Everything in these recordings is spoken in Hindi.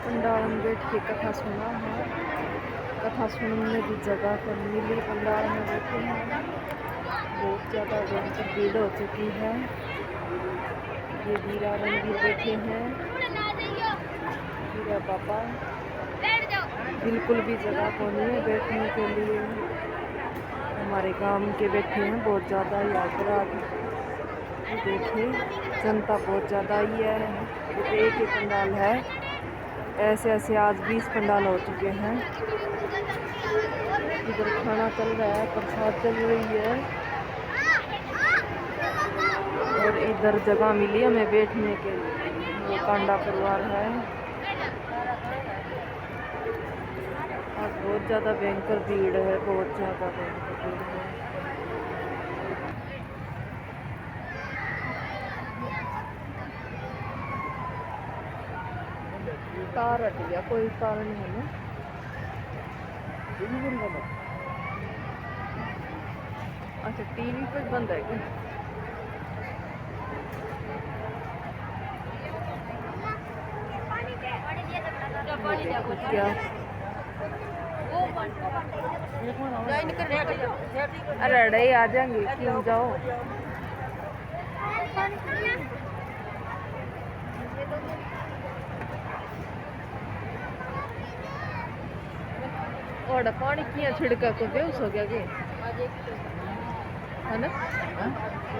पंडाल में बैठ के कथा सुना है। कथा सुनने की जगह पर मिली, पंडाल में बैठे हैं। बहुत ज़्यादा भयंकर भीड़ हो चुकी है। ये वीरा रणवीर बैठे हैं, वीरा पापा। बिल्कुल भी जगह को नहीं है बैठने के लिए। हमारे गांव के बैठे हैं बहुत ज़्यादा ही अपराध। देखिए जनता बहुत ज़्यादा ही है। एक ही पंडाल है, ऐसे ऐसे आज 20 पंडाल हो चुके हैं। इधर खाना चल रहा है, प्रसाद चल रही है और इधर जगह मिली हमें बैठने के लिए। वो कांडा परिवार है। आज बहुत ज़्यादा भयंकर भीड़ है, बहुत ज़्यादा भयंकर भीड़ है। तार हट गया, कोई तार नहीं है ना। अच्छा टीवी पे बंद है क्या? क्या अरे अरे आ जाएंगे, क्यों जाओ। और पानी किया छिड़का को बेहोश हो गया कि है ना।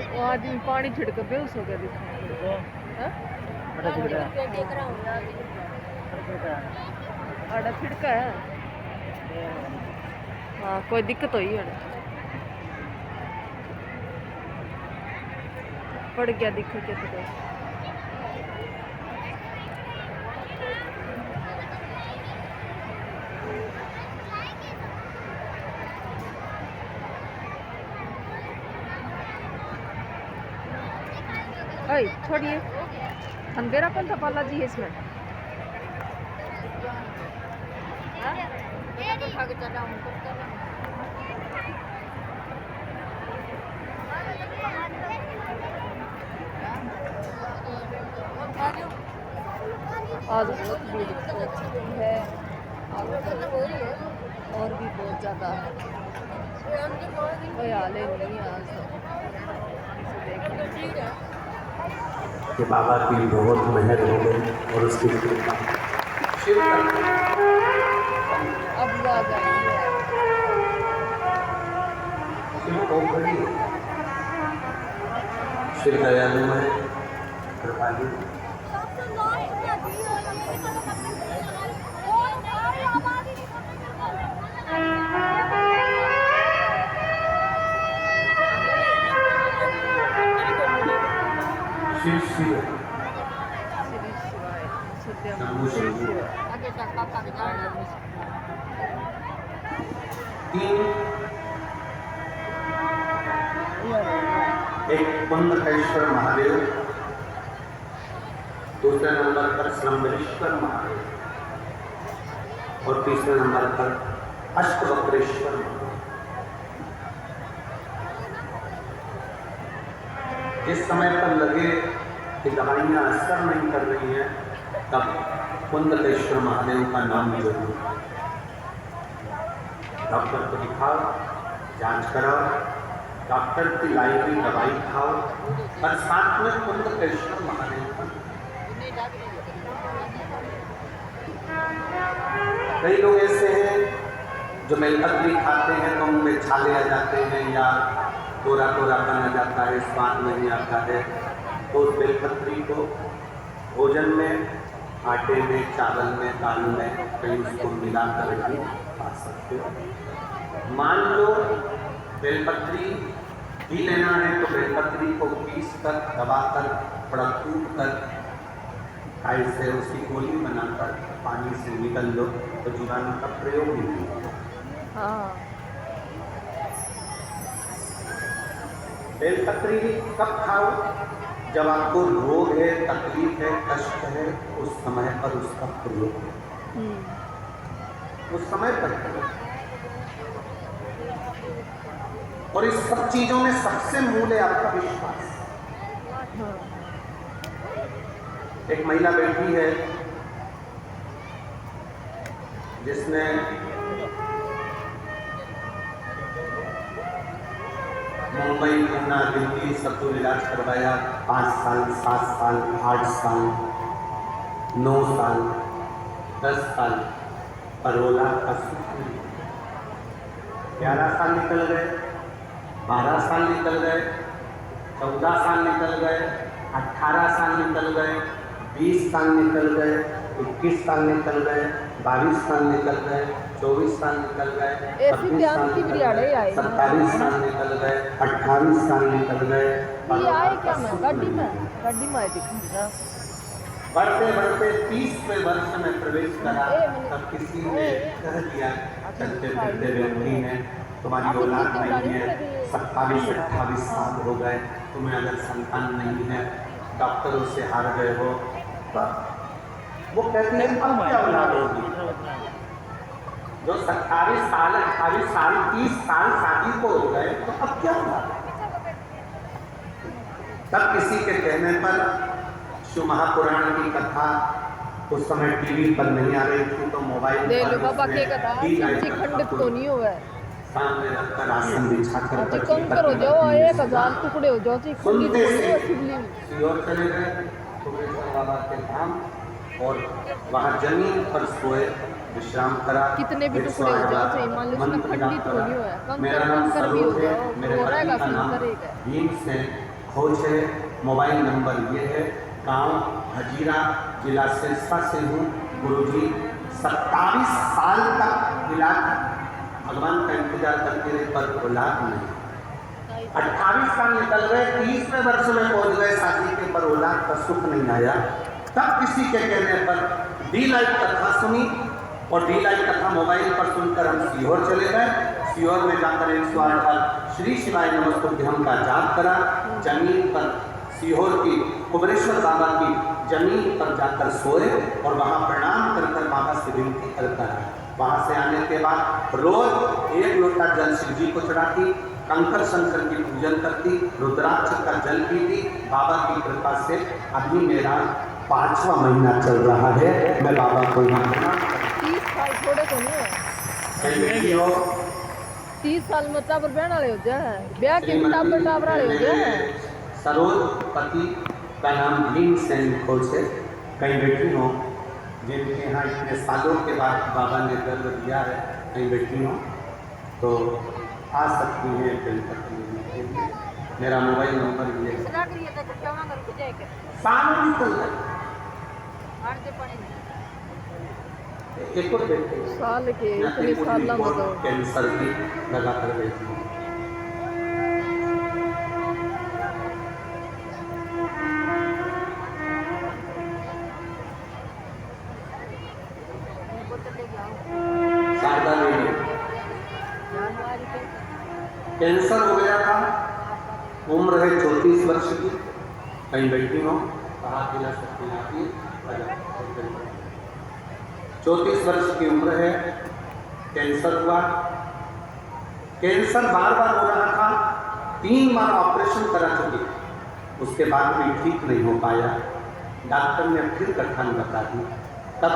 वो आदमी पानी छिड़का बेहोश हो गया। देखो आड़ा छिड़का है। हाँ कोई दिक्कत हुई है, पड़ गया दिखो क्या तो। छोड़िए, अंधेरा कौन था बालाजी है इसमें। आज बहुत भीड़ है और भी बहुत ज़्यादा है। कोई हाल नहीं है आज कि बाबा की बहुत मेहर हो गई और उसकी कृपा। अब आ जाएंगे। शिव दयालु है, कृपालु। शिव शिव शंभु शंभु। एक कुंडकेश्वर महादेव, दूसरे नंबर पर श्रंबरेश्वर महादेव और तीसरे नंबर पर अष्टवक्रेश्वर महादेव। जिस समय पर लगे कि दवाइयां असर नहीं कर रही हैं, तब कुंडकेश्वर महादेव का नाम जरूर। डॉक्टर को दिखाओ, जांच कराओ, डॉक्टर की लाई हुई दवाई खाओ और साथ में कुंडकेश्वर महादेव का। कई लोग ऐसे हैं जो बेलपत्री खाते हैं तो उनमें छाले आ जाते हैं या थोड़ा थोड़ा बन जाता है, स्वाद नहीं आता है। तो उस बेलपत्री को भोजन में, आटे में, चावल में, दाल में कहीं उसको मिला कर भी खा सकते हो। मान लो बेलपत्री ही लेना है तो बेलपत्री को पीस कर, दबाकर, थोड़ा कूट कर ऐसे उसकी गोली बनाकर पानी से निकल लो तो जीवाणु का प्रयोग नहीं होगा। हाँ बेलपत्री कब खाओ? जब आपको रोग है, तकलीफ है, कष्ट है, उस समय पर उसका प्रयोग करो। उस समय पर करो। और इस सब चीजों में सबसे मूल है आपका विश्वास। एक महिला बैठी है जिसने मुंबई, पूना, दिल्ली सब तो इलाज करवाया। 5 साल, 7 साल, 8 साल, 9 साल, 10 साल, परोला का सुख नहीं। 11 साल निकल गए, 12 साल निकल गए, 14 साल निकल गए, 18 साल निकल गए, 20 साल निकल गए, 21 साल निकल गए, 22 साल निकल गए, 24 साल निकल गए, 25 साल निकल गए, 27 साल निकल गए, 28 साल निकल गए। बढ़ते बढ़ते 30वें वर्ष में प्रवेश करा, तब किसी ने कह दिया चलते फिरते व्यक्ति ने, तुम्हारी औलाद नहीं है, 27-28 साल हो गए, तुम्हें अगर संतान नहीं है, डॉक्टरों से हार गए हो, वो कहती है अब क्या औलाद होगी? जो 27 साल, 28 साल, 30 साल शादी को हो गए, तो अब क्या औलाद? तब किसी के कहने पर शिव महापुराण की कथा उस समय टीवी पर नहीं आ रही थी, तो मोबाइल खंडित तो नहीं हुआ, सामने रखकर आसन बिछाकर कंकर हो जाओ, 1000 टुकड़े हो जाओ, सुनते से सियोर चले गए टुकड़ेश्वर बाबा के धाम, और वहाँ जमीन पर सोए, विश्राम करा। कितने भी टुकड़े हो जाओ, चाहिए मान लो उसमें खंडित तो नहीं हुआ, मेरा नाम कंकर भी हो स्वरूप है, जाओ, मेरे पति का नाम भीमसेन खोज है, मोबाइल नंबर ये है, गांव हजीरा, जिला सिरसा से हूँ। गुरुजी 27 साल तक इलाज भगवान का इंतजार करते रहे, पर औलाद नहीं। 28 साल निकल गए, 30वें वर्ष में पहुंच गए शादी के, पर औलाद का सुख नहीं आया। तब किसी के कहने पर डी लाइव कथा सुनी, और डी लाइव कथा मोबाइल पर सुनकर हम सीहोर चले गए। सीहोर में जाकर 108 बार श्री शिवाय नमस्तुभ्यम का जाप करा। जमीन पर सीहोर की कुबरेश्वर बाबा की जमीन पर जाकर सोए, और वहाँ प्रणाम कर कर बाबा से विनती करता है। वहाँ से आने के बाद रोज 1 लोटा जल शिव जी को चढ़ाती, कंकर शंकर की पूजन करती, रुद्राक्ष का जल पीती। बाबा की कृपा से अभी मेरा 5वां महीना चल रहा है। मैं बाबा को यहाँ 30 साल थोड़े को नहीं हो, 30 साल में टाबर बहन वाले हो जाए, ब्याह के टाबर वाले हो जाए। सरोज पति का नाम भीमसेन खोज है। कहीं बैठी हो जिनके यहाँ इतने सालों के बाद बाबा ने गर्व दिया है, कहीं बैठी हो तो आ सकती है बेलपत्री लेने के लिए। मेरा मोबाइल नंबर ये है। सामने निकल गए एक और बैठे साल के इतने साल कैंसर की लगाकर बैठी। शारदा देवी कैंसर हो गया था, उम्र है 34 वर्ष की। कहीं बैठी हो, कहा खिला सकती आती 34 वर्ष की उम्र है, कैंसर हुआ। कैंसर बार बार हो रहा था, 3 बार ऑपरेशन करा चुकी, उसके बाद भी ठीक नहीं हो पाया। डॉक्टर ने फिर कथन बता दी। तब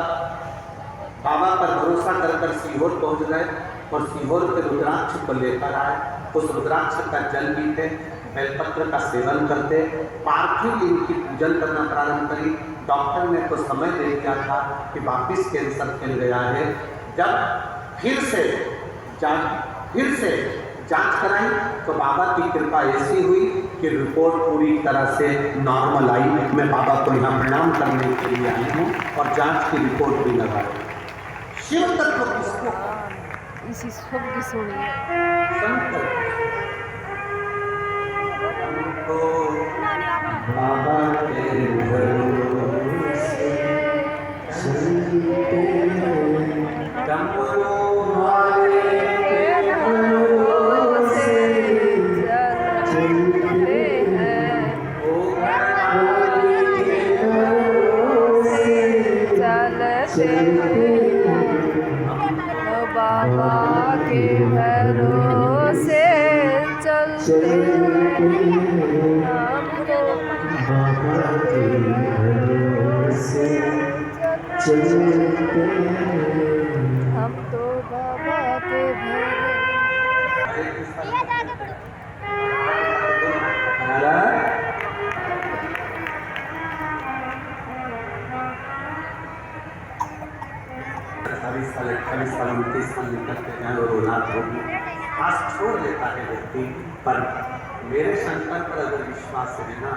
बाबा पर भरोसा कर कर सीहोर पहुंच गए, और सीहोर के रुद्राक्ष को लेकर आए। उस रुद्राक्ष का जल पीते, बेलपत्र का सेवन करते, पार्थिव लिंग की पूजन करना प्रारंभ करी। डॉक्टर ने तो समय दे दिया था कि वापिस कैंसर फैल गया है। जब फिर से जांच कराई तो बाबा की कृपा ऐसी हुई कि रिपोर्ट पूरी तरह से नॉर्मल आई। मैं बाबा को यहाँ प्रणाम करने के लिए आई हूँ, और जांच की रिपोर्ट भी लगा। शिव तत्व किसको इसी सब की सुनिए बाबा के भरोसे चलते डमरू वाले के भरोसे चलते कैसे बाबा के भरोसे चलते हम तो बाबा के भरोसे चलते हम तो बाबा के साल 28 साल 29 साल निकलते हैं और औलाद होगी, खास छोड़ लेता है व्यक्ति। पर मेरे शंकर पर अगर विश्वास है ना,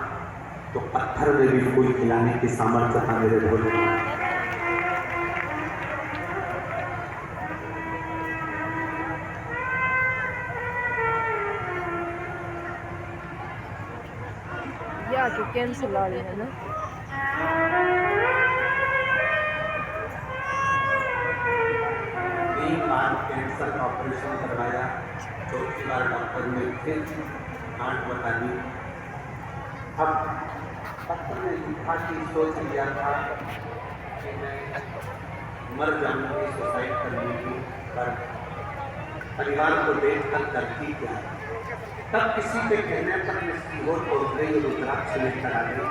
तो पत्थर में भी फूल खिलाने की सामर्थ्य था मेरे भोले। या कि कैंसिल आ रही है ना। कैंसर का ऑपरेशन करवाया, चौथी बार डॉक्टर ने फिर गांठ बता दी। अब पत्र ने लिखा कि सोच लिया था कि मैं मर जाऊंगी, सुसाइड कर लूंगी, पर परिवार को देखकर करती क्या। तब किसी के कहने पर इसकी ओर पहुंच गई, रुद्राक्ष लेकर आ गई।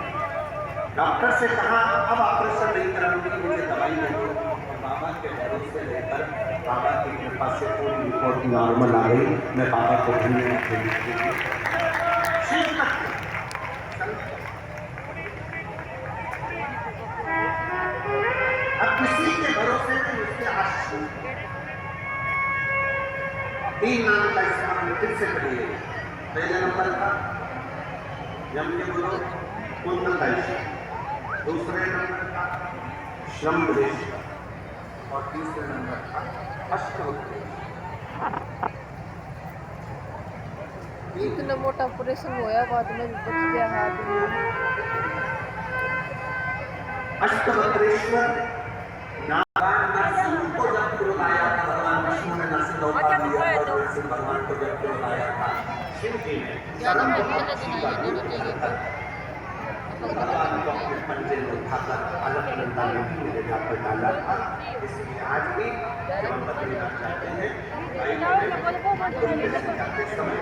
डॉक्टर से कहा अब ऑपरेशन नहीं कराऊंगी, मुझे दवाई दे दो। बाबा के भरोसे लेकर बाबा की कृपा से पूरी रिपोर्ट नॉर्मल आ गई। मैं बाबा को धन्यवाद देती हूँ। अब किसी के भरोसे नहीं, उसके आश्रय 3 नाम का इस्तेमाल फिर से करिए। पहले नंबर था यम के बोलो कुंडलदायी, दूसरे नंबर था श्रमदेश, और तीसरे नंबर था अष्टवक्र। इतना मोटा ऑपरेशन होया, बाद में बच गया हाथ में। अष्टवक्रेश्वर नारायण नरसिंह को जब क्रोध आया था, भगवान विष्णु ने नरसिंह अवतार लिया और नरसिंह भगवान को जब क्रोध आया था, शिव जी ने भगवान को अपने पंजे में उठाकर अलकनंदा नदी में ले जाकर डाला था। इसलिए आज भी जब हम बद्रीनाथ जाते हैं, जाते समय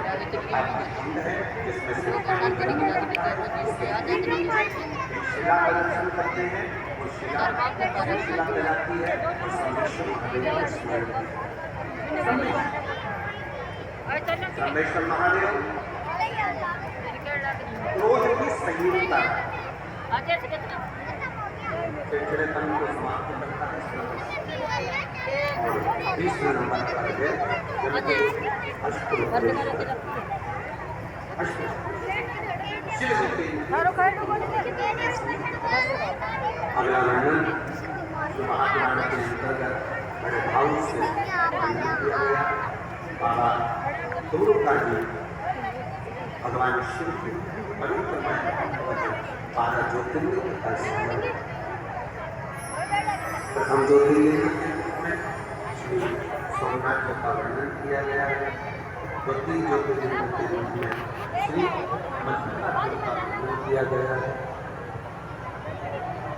आपकी कुंड है जिसमें से शिला का दर्शन करते हैं, वो शिला कहलाती है और सोमेश्वर महादेव का स्मरण। सोमेश्वर महादेव क्रोध की संयुक्ता चिड़चिड़ेपन को समाप्त करता है। और तीसरे नंबर पर है शिव जी की अगला वर्णन जो महापुराण के अंतर्गत बड़े भाव से वर्णन किया गया। बाबा गुरुका जी भगवान शिव की पवित्र 12 ज्योतिर्लिंग का स्मरण। प्रथम ज्योतिर्लिंग में श्री सोमनाथ का वर्णन किया गया है। द्वितीय ज्योतिर्लिंग के रूप में श्री मल्लिकार्जुन का वर्णन किया गया है।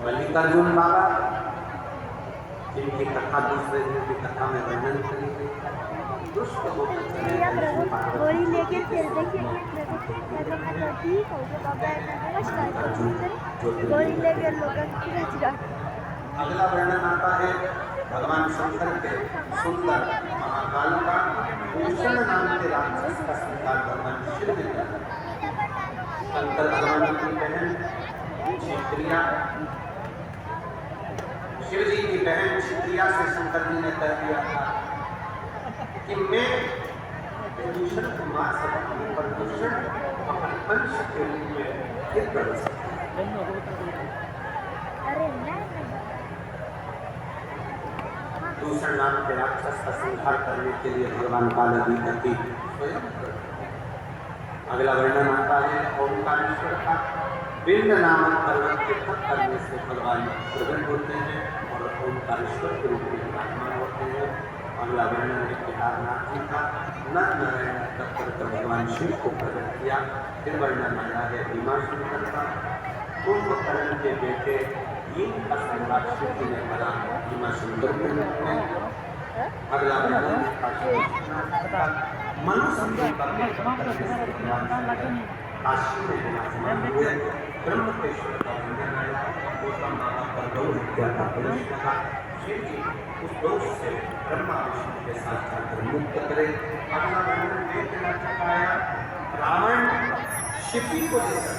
मल्लिकार्जुन बाबा जिनकी कथा दूसरे दिन की कथा में वर्णन करी गई। गोली लेके फिर देखिए ठीक हो गया बाबा गोली लेके लोग अगला वर्णन आता है भगवान शंकर के सुंदर महाकाल का भूषण नाम के राक्षस का संहार भगवान शिव ने किया। शंकर भगवान की बहन क्षत्रिया, शिव जी की बहन क्षत्रिया से शंकर जी ने कह दिया था कि मैं प्रदूषण को मार सकता हूँ, पर दूषण अपने अंश के रूप में फिर कर सकता हूँ। दूषण नाम के राक्षस का संहार करने के लिए भगवान कालाधिपति स्वयं। अगला वर्णन आता है ओमकारेश्वर का। पिंड नामक पर्वत के तप करने से भगवान प्रकट होते हैं और ओमकारेश्वर के रूप में विराजमान होते हैं। अगला वर्णन है केदारनाथ जी का। नर नारायण तप कर भगवान शिव को प्रकट किया। फिर वर्णन आया है भीमाशंकर का। कुंभकर्ण के बेटे ये आशीर्वाद शिव ने भरा भीमा सुंदर के रूप में। अगला मनुष्य काशी में विराजमान हुए ब्रह्मकेश्वर का वंदन आया, गौतम बाबा पर गौ हत्या का कलश लगा। शिव जी उस दोष से ब्रह्मा विष्णु के साथ जाकर मुक्त करे। अगला वर्णन वेद देना चाहता है, रावण शिव को लेकर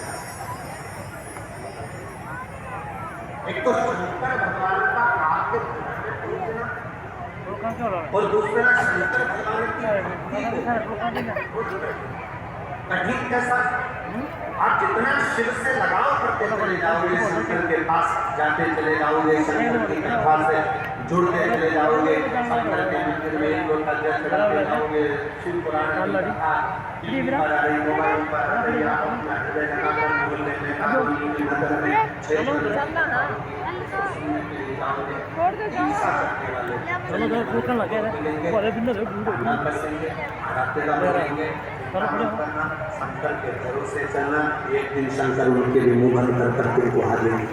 एक तो शंकर भगवान का काव्य और दूसरा शंकर भगवान की कठिन कैसा। आप जितना शिव से लगाव करते चले जाओगे, शंकर के पास जाते चले जाओगे, शंकर की कथा से जुड़ते चले जाओगे, शंकर के मंदिर में एक लोटा जल चढ़ाते जाओगे, शिव पुराण की कथा टीवी पर आ रही, मोबाइल पर आ रही, आप अपना हृदय लगाकर बोलने में आपकी नजर में छेद सुनने के लिए जाओगे। ईसा करने वाले बसेंगे, आराधना करेंगे, शंकर के भरोसे चलना। एक दिन शंकर उनके भी मुंह बंद कर करके को हार लेंगे।